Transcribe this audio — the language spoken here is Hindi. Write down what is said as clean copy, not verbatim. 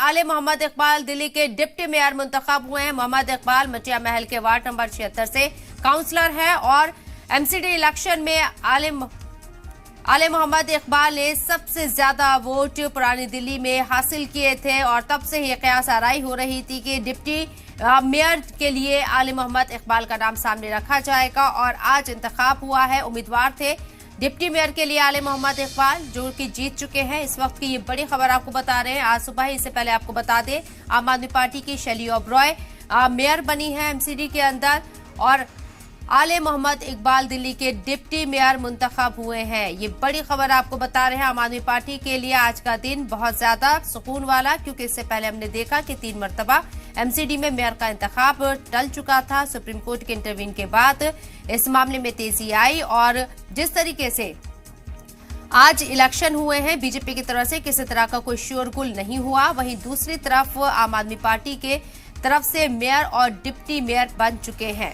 आलिम मोहम्मद इकबाल दिल्ली के डिप्टी मेयर मुंतखब हुए हैं। मोहम्मद इकबाल मटिया महल के वार्ड नंबर 76 से काउंसलर है और एमसीडी इलेक्शन में आलिम मोहम्मद इकबाल ने सबसे ज्यादा वोट पुरानी दिल्ली में हासिल किए थे और तब से ही कयास आराई हो रही थी कि डिप्टी मेयर के लिए आलिम मोहम्मद इकबाल का नाम सामने रखा जाएगा और आज इंतखाब हुआ है। उम्मीदवार थे डिप्टी मेयर के लिए आलिम मोहम्मद इकबाल, जो कि जीत चुके हैं। इस वक्त की ये बड़ी खबर आपको बता रहे हैं आज सुबह ही। इससे पहले आपको बता दें, आम आदमी पार्टी की शैली ओबरॉय मेयर बनी है एमसीडी के अंदर और आलिम मोहम्मद इकबाल दिल्ली के डिप्टी मेयर मुंतखब हुए हैं। ये बड़ी खबर आपको बता रहे हैं। आम आदमी पार्टी के लिए आज का दिन बहुत ज्यादा सुकून वाला, क्योंकि इससे पहले हमने देखा कि 3 मरतबा एमसीडी में मेयर का इंतखाब टल चुका था। सुप्रीम कोर्ट के इंटरवीन के बाद इस मामले में तेजी आई और जिस तरीके से आज इलेक्शन हुए हैं बीजेपी की तरफ से किसी तरह का कोई शोरगुल नहीं हुआ। वहीं दूसरी तरफ आम आदमी पार्टी के तरफ से मेयर और डिप्टी मेयर बन चुके हैं।